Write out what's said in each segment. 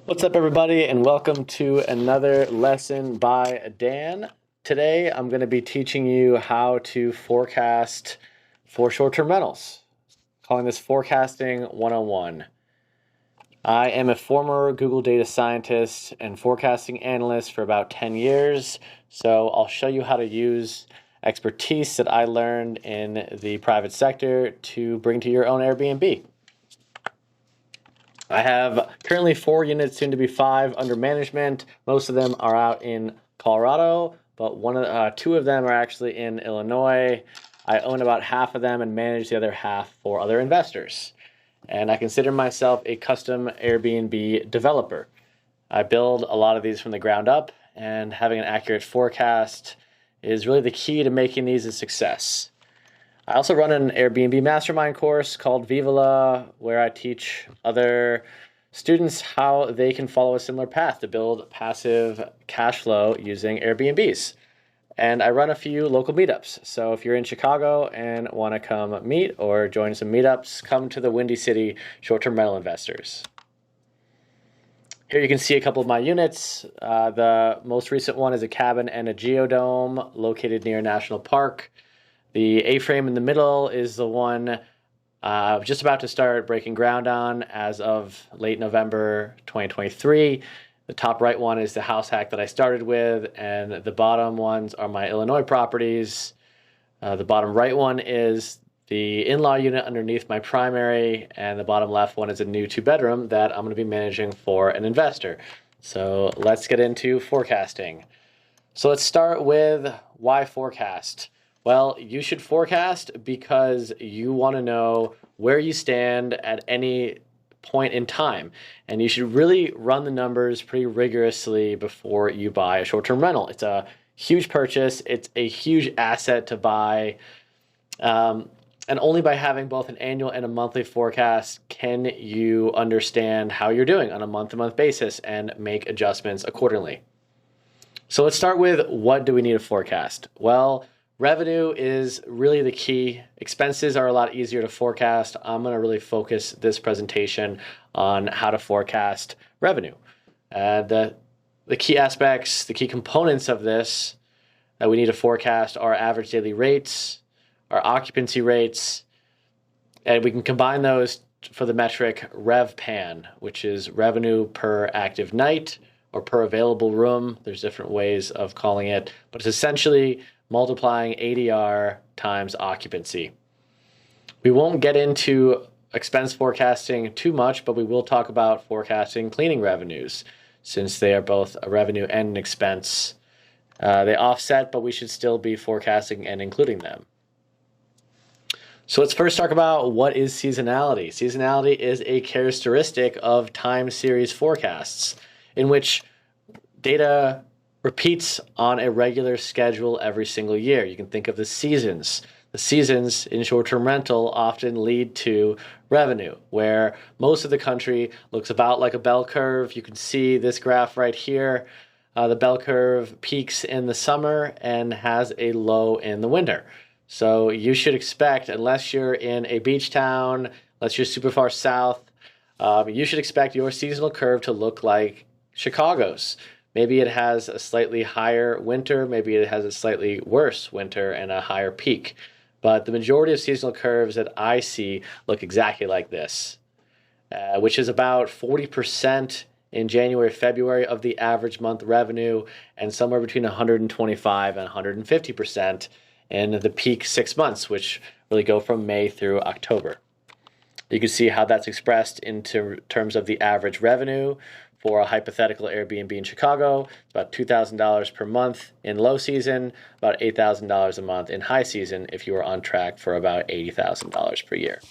What's up, everybody, and welcome to another lesson by Dan. Today, I'm going to be teaching you how to forecast for short-term rentals, calling this Forecasting 101. I am a former Google data scientist and forecasting analyst for about 10 years, so I'll show you how to use expertise that I learned in the private sector to bring to your own Airbnb. I have currently 4 units, soon to be 5, under management. Most of them are out in Colorado, but two of them are actually in Illinois. I own about half of them and manage the other half for other investors. And I consider myself a custom Airbnb developer. I build a lot of these from the ground up, and having an accurate forecast is really the key to making these a success. I also run an Airbnb mastermind course called Vivala, where I teach other students how they can follow a similar path to build passive cash flow using Airbnbs. And I run a few local meetups. So if you're in Chicago and want to come meet or join some meetups, come to the Windy City Short-Term Rental Investors. Here you can see a couple of my units. The most recent one is a cabin and a geodome located near a national park. The A-frame in the middle is the one just about to start breaking ground on as of late November 2023. The top right one is the house hack that I started with, and the bottom ones are my Illinois properties. The bottom right one is the in-law unit underneath my primary, and the bottom left one is a new 2-bedroom that I'm going to be managing for an investor. So let's get into forecasting. So let's start with why forecast. Well, you should forecast because you want to know where you stand at any point in time. And you should really run the numbers pretty rigorously before you buy a short-term rental. It's a huge purchase. It's a huge asset to buy. And only by having both an annual and a monthly forecast can you understand how you're doing on a month-to-month basis and make adjustments accordingly. So let's start with, what do we need to forecast? Well, revenue is really the key. Expenses are a lot easier to forecast. I'm going to really focus this presentation on how to forecast revenue. The key aspects, the key components of this that we need to forecast are average daily rates, our occupancy rates, and we can combine those for the metric RevPAN, which is revenue per active night or per available room. There's different ways of calling it, but it's essentially multiplying ADR times occupancy. We won't get into expense forecasting too much, but we will talk about forecasting cleaning revenues, since they are both a revenue and an expense. They offset, but we should still be forecasting and including them. So let's first talk about what is seasonality. Seasonality is a characteristic of time series forecasts in which data repeats on a regular schedule every single year. You can think of the seasons. The seasons in short-term rental often lead to revenue, where most of the country looks about like a bell curve. You can see this graph right here. The bell curve peaks in the summer and has a low in the winter. So you should expect, unless you're in a beach town, unless you're super far south, you should expect your seasonal curve to look like Chicago's. Maybe it has a slightly higher winter, maybe it has a slightly worse winter and a higher peak. But the majority of seasonal curves that I see look exactly like this, which is about 40% in January, February of the average month revenue, and somewhere between 125 and 150% in the peak 6 months, which really go from May through October. You can see how that's expressed in terms of the average revenue for a hypothetical Airbnb in Chicago. It's about $2,000 per month in low season, about $8,000 a month in high season if you are on track for about $80,000 per year.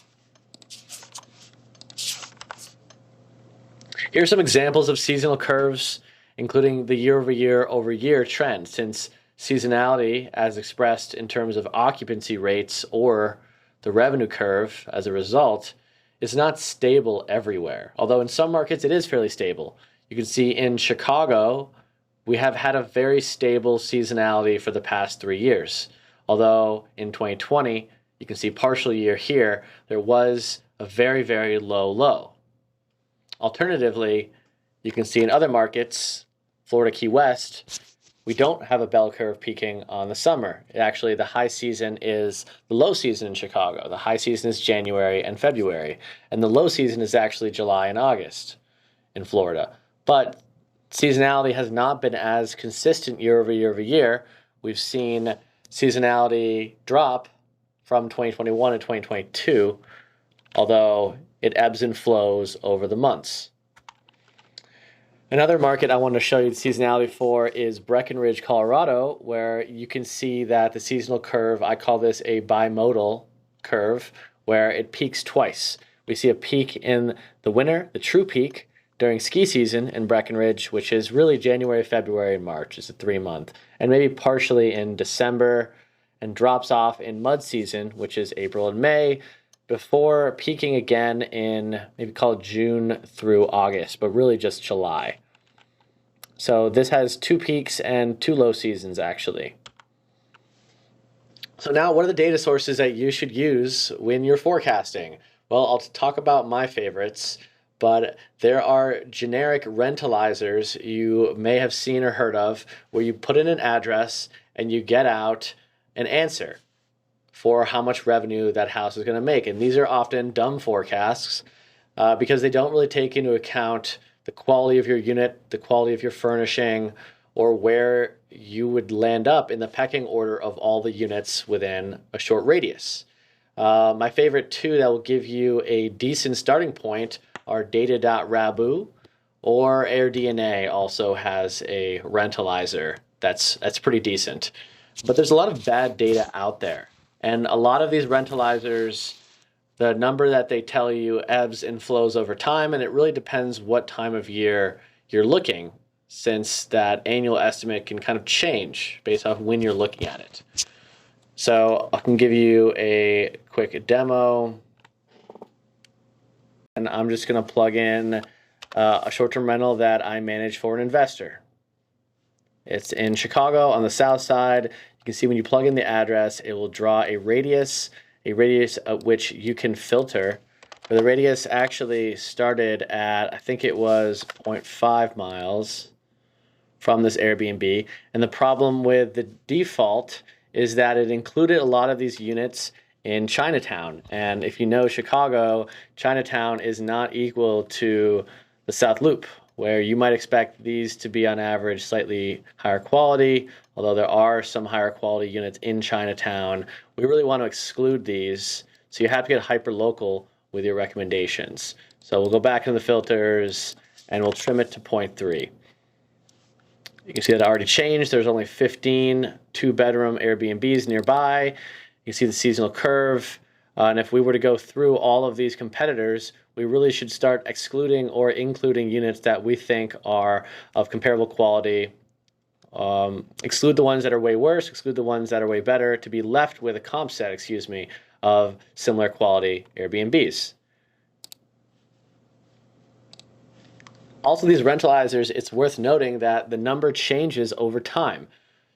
Here are some examples of seasonal curves, including the year-over-year trend, since seasonality, as expressed in terms of occupancy rates or the revenue curve as a result, is not stable everywhere, although in some markets it is fairly stable. You can see in Chicago, we have had a very stable seasonality for the past 3 years. Although in 2020, you can see partial year here, there was a very, very low low. Alternatively, You can see in other markets, Florida, Key West, we don't have a bell curve peaking on the summer. Actually, the high season is the low season in Chicago. The high season is January and February, and the low season is actually July and August in Florida. But seasonality has not been as consistent year over year over year. We've seen seasonality drop from 2021 to 2022, although it ebbs and flows over the months. Another market I want to show you the seasonality for is Breckenridge, Colorado, where you can see that the seasonal curve, I call this a bimodal curve, where it peaks twice. We see a peak in the winter, the true peak, during ski season in Breckenridge, which is really January, February, and March. It's a 3-month, and maybe partially in December, and drops off in mud season, which is April and May, before peaking again in maybe called June through August, but really just July. So this has 2 peaks and 2 low seasons, actually. So now, what are the data sources that you should use when you're forecasting? Well, I'll talk about my favorites, but there are generic rentalizers you may have seen or heard of, where you put in an address and you get out an answer for how much revenue that house is going to make. And these are often dumb forecasts because they don't really take into account the quality of your unit, the quality of your furnishing, or where you would land up in the pecking order of all the units within a short radius. My favorite 2 that will give you a decent starting point are data.rabu, or AirDNA also has a rentalizer that's pretty decent. But there's a lot of bad data out there. And a lot of these rentalizers, the number that they tell you ebbs and flows over time, and it really depends what time of year you're looking, since that annual estimate can kind of change based off when you're looking at it. So I can give you a quick demo, and I'm just going to plug in a short-term rental that I manage for an investor. It's in Chicago on the south side. You can see when you plug in the address, it will draw a radius at which you can filter. But the radius actually started at, I think it was 0.5 miles from this Airbnb. And the problem with the default is that it included a lot of these units in Chinatown. And if you know Chicago, Chinatown is not equal to the South Loop, where you might expect these to be on average slightly higher quality, although there are some higher quality units in Chinatown. We really want to exclude these, so you have to get hyper-local with your recommendations. So we'll go back into the filters, and we'll trim it to 0.3. You can see that it already changed. There's only 15 2-bedroom Airbnbs nearby. You can see the seasonal curve. And if we were to go through all of these competitors, we really should start excluding or including units that we think are of comparable quality. Exclude the ones that are way worse, exclude the ones that are way better, to be left with a comp set, of similar quality Airbnbs. Also, these rentalizers, it's worth noting that the number changes over time.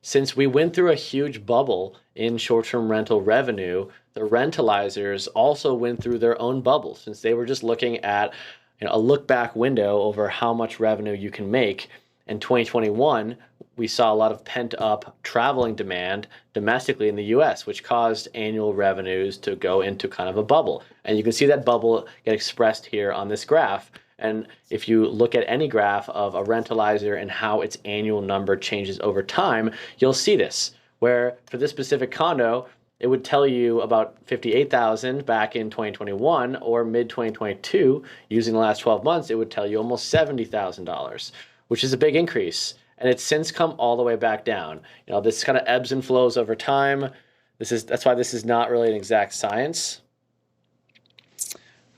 Since we went through a huge bubble in short-term rental revenue, the rentalizers also went through their own bubble, since they were just looking at a look-back window over how much revenue you can make. In 2021, we saw a lot of pent-up traveling demand domestically in the U.S., which caused annual revenues to go into kind of a bubble. And you can see that bubble get expressed here on this graph. And if you look at any graph of a rentalizer and how its annual number changes over time, you'll see this, where for this specific condo, it would tell you about $58,000 back in 2021, or mid-2022, using the last 12 months, it would tell you almost $70,000, which is a big increase. And it's since come all the way back down. This kind of ebbs and flows over time. That's why this is not really an exact science.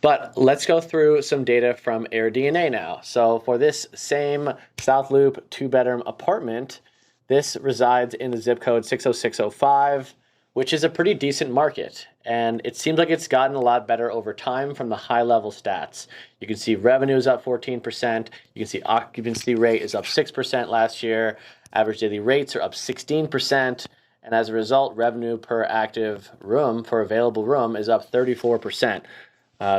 But let's go through some data from AirDNA now. So for this same South Loop 2-bedroom apartment, this resides in the zip code 60605, which is a pretty decent market. And it seems like it's gotten a lot better over time from the high-level stats. You can see revenue is up 14%. You can see occupancy rate is up 6% last year. Average daily rates are up 16%. And as a result, revenue per active room, per available room, is up 34%.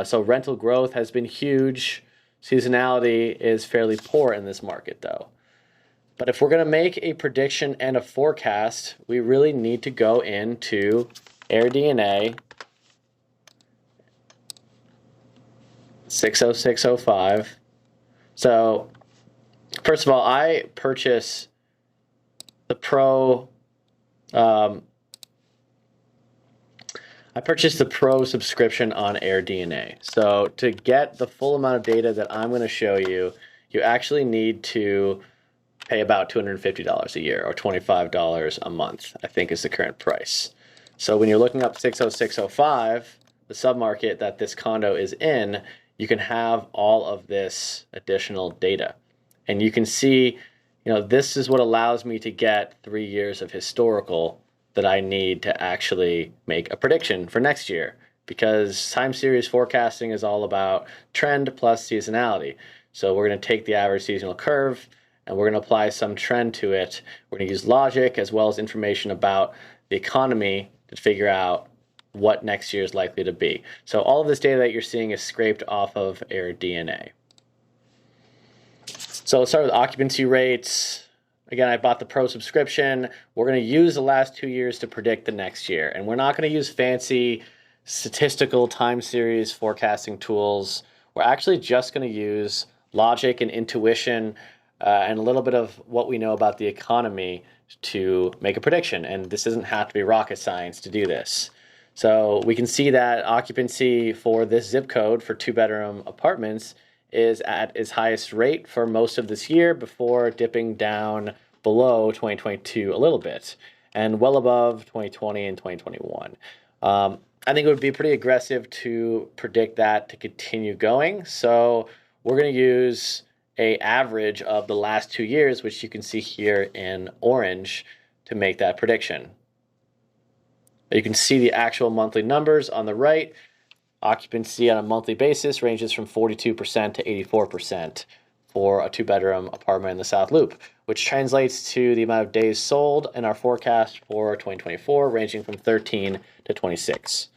So rental growth has been huge. Seasonality is fairly poor in this market, though. But if we're going to make a prediction and a forecast, we really need to go into AirDNA 60605. So, first of all, I purchase the Pro. I purchased the Pro subscription on AirDNA. So to get the full amount of data that I'm going to show you, you actually need to pay about $250 a year or $25 a month, I think is the current price. So when you're looking up 60605, the submarket that this condo is in, you can have all of this additional data. And you can see, this is what allows me to get 3 years of historical that I need to actually make a prediction for next year, because time series forecasting is all about trend plus seasonality. So we're going to take the average seasonal curve and we're going to apply some trend to it. We're going to use logic as well as information about the economy to figure out what next year is likely to be. So all of this data that you're seeing is scraped off of AirDNA. So let's start with occupancy rates. Again, I bought the Pro subscription. We're going to use the last 2 years to predict the next year. And we're not going to use fancy statistical time series forecasting tools. We're actually just going to use logic and intuition and a little bit of what we know about the economy to make a prediction. And this doesn't have to be rocket science to do this. So we can see that occupancy for this zip code for 2-bedroom apartments is at its highest rate for most of this year before dipping down below 2022 a little bit and well above 2020 and 2021. I think it would be pretty aggressive to predict that to continue going. So we're going to use an average of the last 2 years, which you can see here in orange, to make that prediction. You can see the actual monthly numbers on the right. Occupancy on a monthly basis ranges from 42% to 84% for a 2-bedroom apartment in the South Loop, which translates to the amount of days sold in our forecast for 2024, ranging from 13 to 26.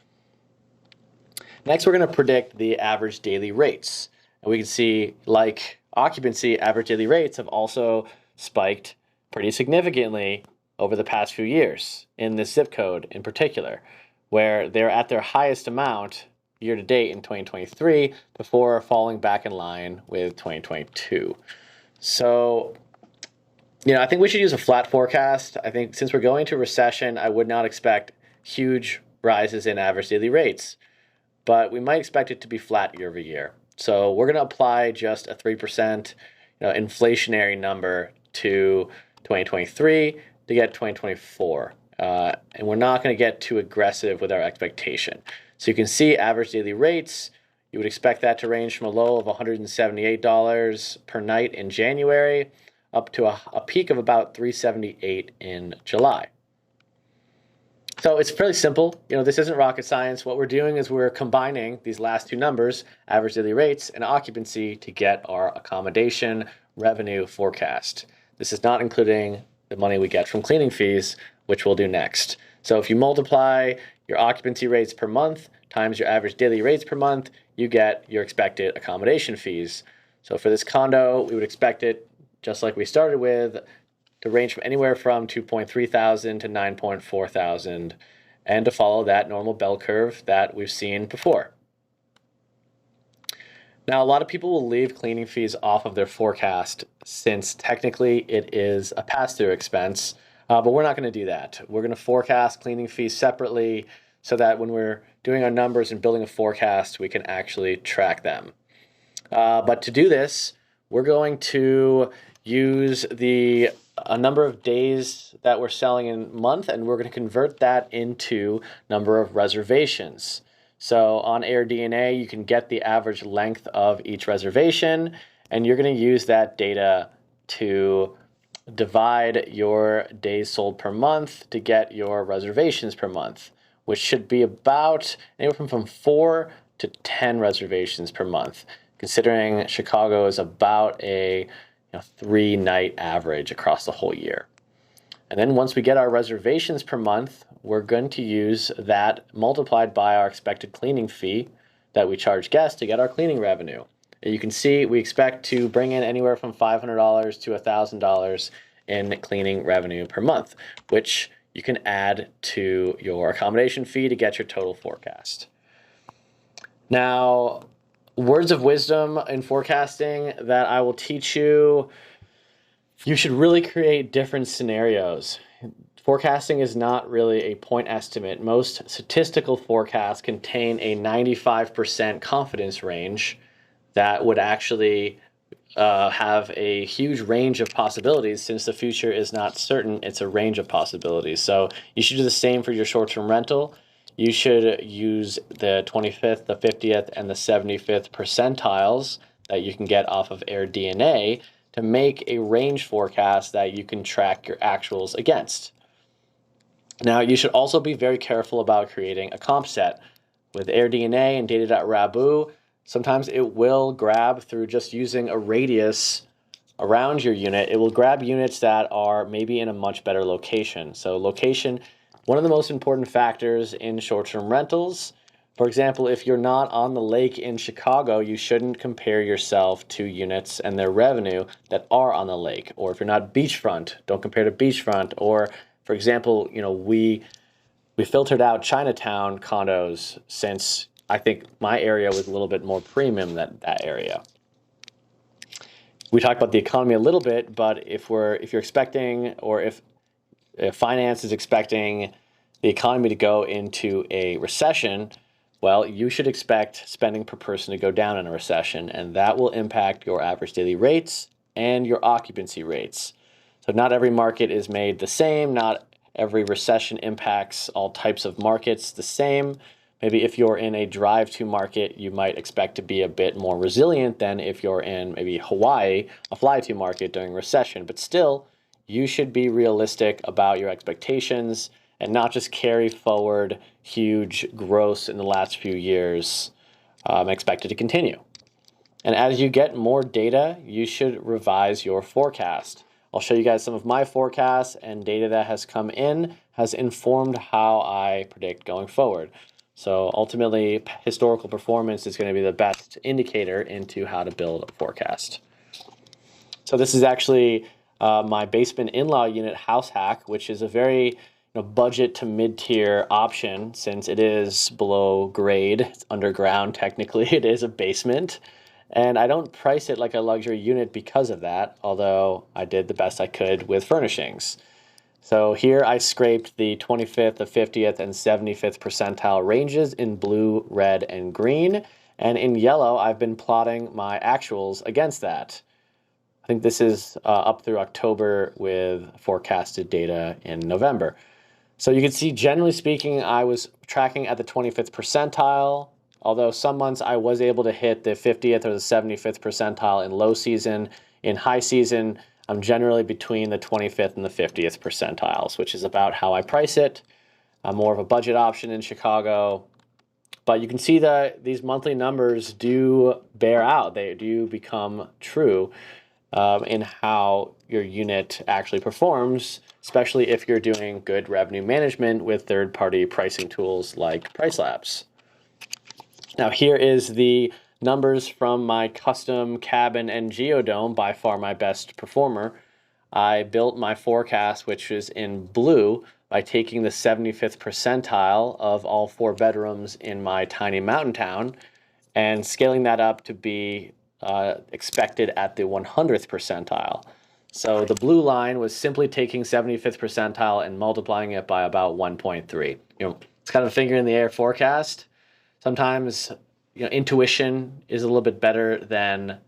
Next, we're going to predict the average daily rates. And we can see, like occupancy, average daily rates have also spiked pretty significantly over the past few years in this zip code in particular, where they're at their highest amount year to date in 2023 before falling back in line with 2022. So, I think we should use a flat forecast. I think since we're going to recession, I would not expect huge rises in average daily rates, but we might expect it to be flat year over year. So we're going to apply just a 3% inflationary number to 2023 to get 2024. And we're not going to get too aggressive with our expectation. So you can see average daily rates, you would expect that to range from a low of $178 per night in January up to a peak of about $378 in July. So it's fairly simple. This isn't rocket science. What we're doing is we're combining these last two numbers, average daily rates and occupancy, to get our accommodation revenue forecast. This is not including the money we get from cleaning fees, which we'll do next. So if you multiply your occupancy rates per month times your average daily rates per month, you get your expected accommodation fees. So for this condo, we would expect it, just like we started with, to range from anywhere from $2,300 to $9,400, and to follow that normal bell curve that we've seen before. Now, a lot of people will leave cleaning fees off of their forecast since technically it is a pass-through expense. But we're not going to do that. We're going to forecast cleaning fees separately so that when we're doing our numbers and building a forecast, we can actually track them. But to do this, we're going to use a number of days that we're selling in a month, and we're going to convert that into number of reservations. So on AirDNA, you can get the average length of each reservation, and you're going to use that data to divide your days sold per month to get your reservations per month, which should be about anywhere from 4 to 10 reservations per month, considering Chicago is about a 3-night average across the whole year. And then once we get our reservations per month, we're going to use that multiplied by our expected cleaning fee that we charge guests to get our cleaning revenue. You can see we expect to bring in anywhere from $500 to $1,000 in cleaning revenue per month, which you can add to your accommodation fee to get your total forecast. Now, words of wisdom in forecasting that I will teach you: you should really create different scenarios. Forecasting is not really a point estimate. Most statistical forecasts contain a 95% confidence range that would actually have a huge range of possibilities. Since the future is not certain, it's a range of possibilities. So you should do the same for your short-term rental. You should use the 25th, the 50th, and the 75th percentiles that you can get off of AirDNA to make a range forecast that you can track your actuals against. Now, you should also be very careful about creating a comp set. With AirDNA and data.rabu, sometimes it will grab, through just using a radius around your unit, it will grab units that are maybe in a much better location. So location, one of the most important factors in short-term rentals. For example, if you're not on the lake in Chicago, you shouldn't compare yourself to units and their revenue that are on the lake. Or if you're not beachfront, don't compare to beachfront. Or, for example, we filtered out Chinatown condos, since I think my area was a little bit more premium than that area. We talked about the economy a little bit, but if you're expecting, or if finance is expecting the economy to go into a recession, well, you should expect spending per person to go down in a recession, and that will impact your average daily rates and your occupancy rates. So not every market is made the same. Not every recession impacts all types of markets the same. Maybe if you're in a drive-to market, you might expect to be a bit more resilient than if you're in maybe Hawaii, a fly-to market during recession. But still, you should be realistic about your expectations and not just carry forward huge growth in the last few years expected to continue. And as you get more data, you should revise your forecast. I'll show you guys some of my forecasts, and data that has come in has informed how I predict going forward. So ultimately, historical performance is going to be the best indicator into how to build a forecast. So this is actually my basement in-law unit house hack, which is a very budget to mid-tier option, since it is below grade. It's underground. Technically, it is a basement. And I don't price it like a luxury unit because of that, although I did the best I could with furnishings. So here I scraped the 25th, the 50th, and 75th percentile ranges in blue, red, and green. And in yellow, I've been plotting my actuals against that. I think this is up through October with forecasted data in November. So you can see, generally speaking, I was tracking at the 25th percentile, although some months I was able to hit the 50th or the 75th percentile in low season. In high season, I'm generally between the 25th and the 50th percentiles, which is about how I price it. I'm more of a budget option in Chicago. But you can see that these monthly numbers do bear out. They do become true in how your unit actually performs, especially if you're doing good revenue management with third-party pricing tools like PriceLabs. Now here is the numbers from my custom cabin and geodome, by far my best performer. I built my forecast, which is in blue, by taking the 75th percentile of all 4 bedrooms in my tiny mountain town and scaling that up to be expected at the 100th percentile. So the blue line was simply taking 75th percentile and multiplying it by about 1.3. It's kind of a finger in the air forecast. Sometimes intuition is a little bit better than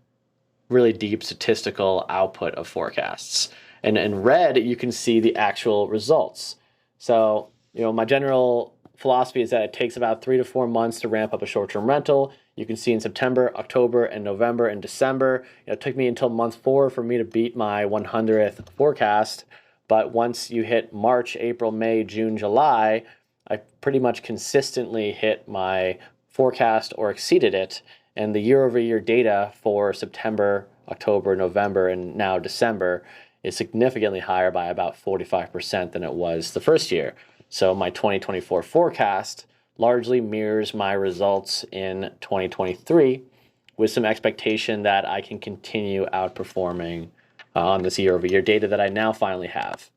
really deep statistical output of forecasts. And in red, you can see the actual results. So, my general philosophy is that it takes about 3 to 4 months to ramp up a short-term rental. You can see in September, October, and November, and December. It took me until month 4 for me to beat my 100th forecast. But once you hit March, April, May, June, July, I pretty much consistently hit my forecast or exceeded it. And the year-over-year data for September, October, November, and now December is significantly higher by about 45% than it was the first year. So my 2024 forecast largely mirrors my results in 2023, with some expectation that I can continue outperforming on this year-over-year data that I now finally have.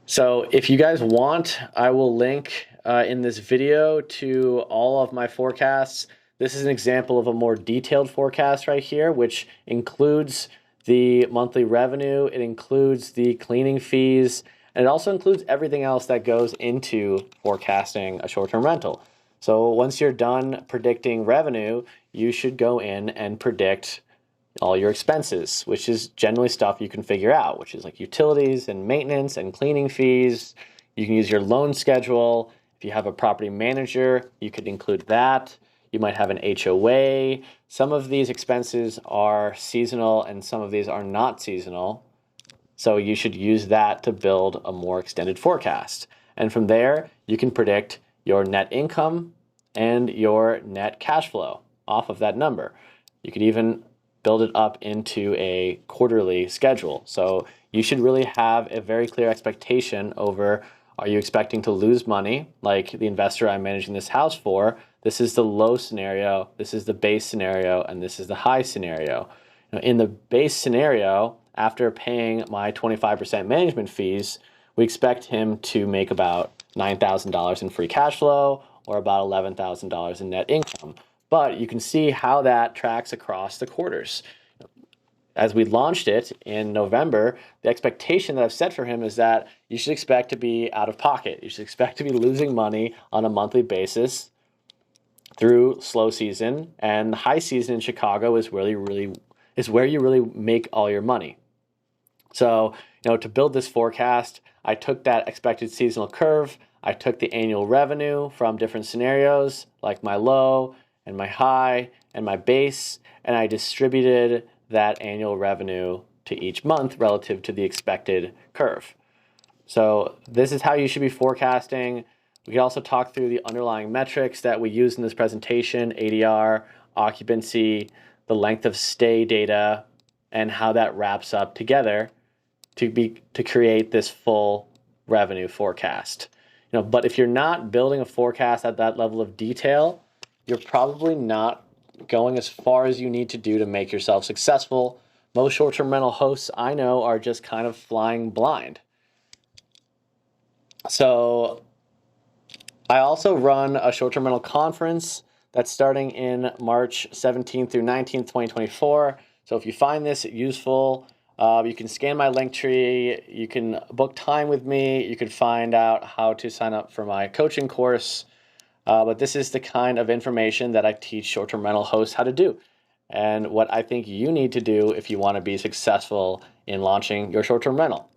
So if you guys want, I will link in this video to all of my forecasts. This is an example of a more detailed forecast right here, which includes the monthly revenue, it includes the cleaning fees, and it also includes everything else that goes into forecasting a short-term rental. So once you're done predicting revenue, you should go in and predict all your expenses, which is generally stuff you can figure out, which is like utilities and maintenance and cleaning fees. You can use your loan schedule. If you have a property manager, you could include that. You might have an HOA. Some of these expenses are seasonal and some of these are not seasonal. So you should use that to build a more extended forecast. And from there, you can predict your net income and your net cash flow off of that number. You could even build it up into a quarterly schedule. So you should really have a very clear expectation over, are you expecting to lose money? Like the investor I'm managing this house for, this is the low scenario, this is the base scenario, and this is the high scenario. Now, in the base scenario, after paying my 25% management fees, we expect him to make about $9,000 in free cash flow or about $11,000 in net income. But you can see how that tracks across the quarters. As we launched it in November, the expectation that I've set for him is that you should expect to be out of pocket. You should expect to be losing money on a monthly basis through slow season, and high season in Chicago is where you really make all your money. So, to build this forecast, I took that expected seasonal curve, I took the annual revenue from different scenarios, like my low and my high and my base, and I distributed that annual revenue to each month relative to the expected curve. So this is how you should be forecasting. We can also talk through the underlying metrics that we use in this presentation: ADR, occupancy, the length of stay data, and how that wraps up together to create this full revenue forecast. But if you're not building a forecast at that level of detail, you're probably not going as far as you need to do to make yourself successful. Most short-term rental hosts I know are just kind of flying blind. So I also run a short-term rental conference that's starting in March 17th through 19th, 2024. So if you find this useful, you can scan my link tree, you can book time with me, you can find out how to sign up for my coaching course. But this is the kind of information that I teach short-term rental hosts how to do, and what I think you need to do if you want to be successful in launching your short-term rental.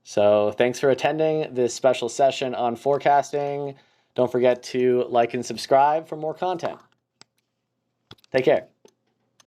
So thanks for attending this special session on forecasting. Don't forget to like and subscribe for more content. Take care.